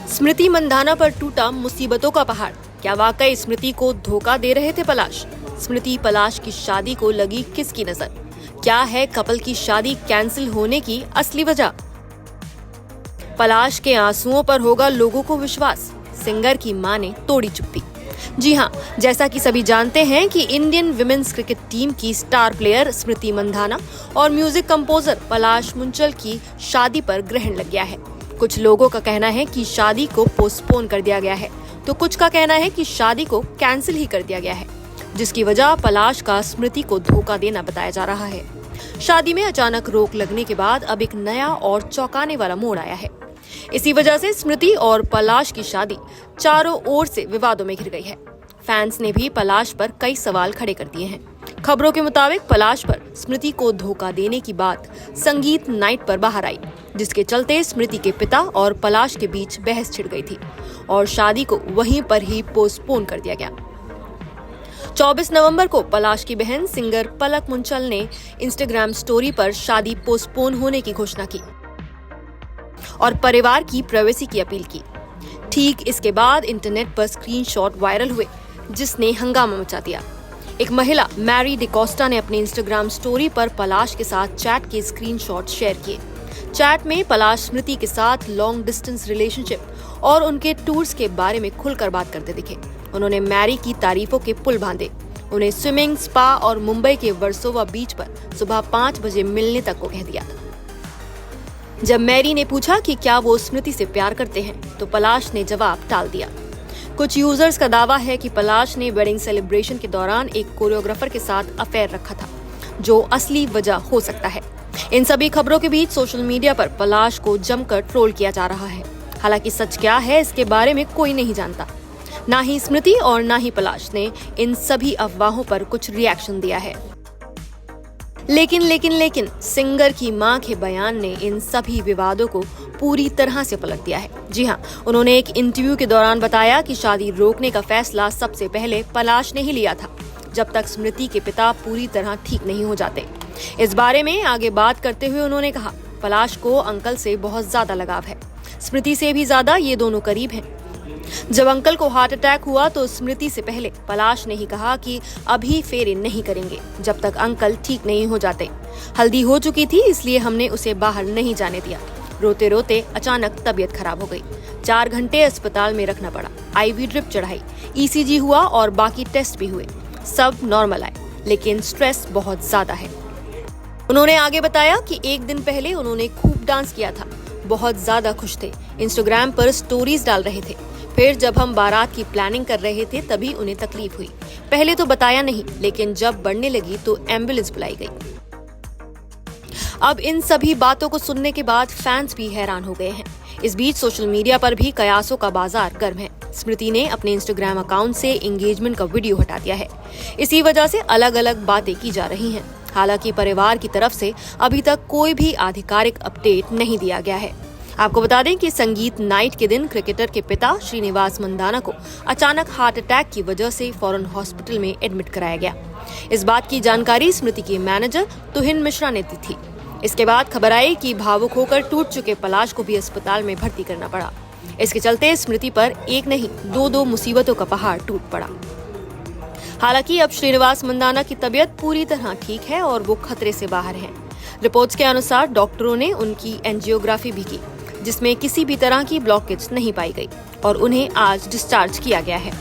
स्मृति मंधाना पर टूटा मुसीबतों का पहाड़। क्या वाकई स्मृति को धोखा दे रहे थे पलाश? स्मृति पलाश की शादी को लगी किसकी नजर? क्या है कपल की शादी कैंसिल होने की असली वजह? पलाश के आंसुओं पर होगा लोगों को विश्वास, सिंगर की मां ने तोड़ी चुप्पी। जी हां, जैसा कि सभी जानते हैं कि इंडियन विमेन्स क्रिकेट टीम की स्टार प्लेयर स्मृति मंधाना और म्यूजिक कंपोजर पलाश मुंचल की शादी पर ग्रहण लग गया है। कुछ लोगों का कहना है कि शादी को पोस्टपोन कर दिया गया है, तो कुछ का कहना है कि शादी को कैंसिल ही कर दिया गया है, जिसकी वजह पलाश का स्मृति को धोखा देना बताया जा रहा है। शादी में अचानक रोक लगने के बाद अब एक नया और चौंकाने वाला मोड़ आया है। इसी वजह से स्मृति और पलाश की शादी चारों ओर से विवादों में घिर गई है। फैंस ने भी पलाश पर कई सवाल खड़े कर दिए हैं। खबरों के मुताबिक पलाश पर स्मृति को धोखा देने की बात संगीत नाइट पर बाहर आई, जिसके चलते स्मृति के पिता और पलाश के बीच बहस छिड़ गई थी और शादी को वहीं पर ही पोस्टपोन कर दिया गया। 24 नवंबर को पलाश की बहन सिंगर पलक मुंचल ने इंस्टाग्राम स्टोरी पर शादी पोस्टपोन होने की घोषणा की और परिवार की प्राइवेसी की अपील की। ठीक इसके बाद इंटरनेट पर स्क्रीनशॉट वायरल हुए, जिसने हंगामा मचा दिया। एक महिला मैरी डिकोस्टा ने अपने इंस्टाग्राम स्टोरी पर पलाश के साथ चैट के स्क्रीनशॉट शेयर किए। चैट में पलाश स्मृति के साथ लॉन्ग डिस्टेंस रिलेशनशिप और उनके टूर्स के बारे में खुलकर बात करते दिखे। उन्होंने मैरी की तारीफों के पुल बांधे, उन्हें स्विमिंग, स्पा और मुंबई के वर्सोवा बीच पर सुबह 5 बजे मिलने तक को कह दिया। जब मैरी ने पूछा कि क्या वो स्मृति से प्यार करते हैं, तो पलाश ने जवाब टाल दिया। कुछ यूजर्स का दावा है कि पलाश ने वेडिंग सेलिब्रेशन के दौरान एक कोरियोग्राफर के साथ अफेयर रखा था, जो असली वजह हो सकता है। इन सभी खबरों के बीच सोशल मीडिया पर पलाश को जमकर ट्रोल किया जा रहा है। हालांकि सच क्या है, इसके बारे में कोई नहीं जानता। ना ही स्मृति और ना ही पलाश ने इन सभी अफवाहों पर कुछ रिएक्शन दिया है। लेकिन सिंगर की मां के बयान ने इन सभी विवादों को पूरी तरह से पलट दिया है। जी हां, उन्होंने एक इंटरव्यू के दौरान बताया कि शादी रोकने का फैसला सबसे पहले पलाश ने ही लिया था, जब तक स्मृति के पिता पूरी तरह ठीक नहीं हो जाते। इस बारे में आगे बात करते हुए उन्होंने कहा, पलाश को अंकल से बहुत ज्यादा लगाव है, स्मृति से भी ज्यादा ये दोनों करीब हैं। जब अंकल को हार्ट अटैक हुआ तो स्मृति से पहले पलाश ने ही कहा कि अभी फेरे नहीं करेंगे जब तक अंकल ठीक नहीं हो जाते। हल्दी हो चुकी थी, इसलिए हमने उसे बाहर नहीं जाने दिया। रोते रोते अचानक तबीयत खराब हो गई, 4 घंटे अस्पताल में रखना पड़ा। IV ड्रिप चढ़ाई, ECG हुआ और बाकी टेस्ट भी हुए। सब नॉर्मल आए, लेकिन स्ट्रेस बहुत ज्यादा है। उन्होंने आगे बताया कि एक दिन पहले उन्होंने खूब डांस किया था, बहुत ज्यादा खुश थे, इंस्टाग्राम पर स्टोरीज डाल रहे थे। फिर जब हम बारात की प्लानिंग कर रहे थे तभी उन्हें तकलीफ हुई। पहले तो बताया नहीं, लेकिन जब बढ़ने लगी तो एम्बुलेंस बुलाई गई। अब इन सभी बातों को सुनने के बाद फैंस भी हैरान हो गए हैं। इस बीच सोशल मीडिया पर भी कयासों का बाजार गर्म है। स्मृति ने अपने इंस्टाग्राम अकाउंट से एंगेजमेंट का वीडियो हटा दिया है। इसी वजह से अलग अलग बातें की जा रही हैं। हालांकि परिवार की तरफ से अभी तक कोई भी आधिकारिक अपडेट नहीं दिया गया है। आपको बता दें कि संगीत नाइट के दिन क्रिकेटर के पिता श्रीनिवास मंधाना को अचानक हार्ट अटैक की वजह से फौरन हॉस्पिटल में एडमिट कराया गया। इस बात की जानकारी स्मृति के मैनेजर तुहिन मिश्रा ने दी थी। इसके बाद खबर आई कि भावुक होकर टूट चुके पलाश को भी अस्पताल में भर्ती करना पड़ा। इसके चलते स्मृति पर एक नहीं 2 मुसीबतों का पहाड़ टूट पड़ा। हालांकि अब श्रीनिवास मंधाना की तबीयत पूरी तरह ठीक है और वो खतरे से बाहर हैं। रिपोर्ट्स के अनुसार डॉक्टरों ने उनकी एंजियोग्राफी भी की, जिसमें किसी भी तरह की ब्लॉकेज नहीं पाई गई और उन्हें आज डिस्चार्ज किया गया है।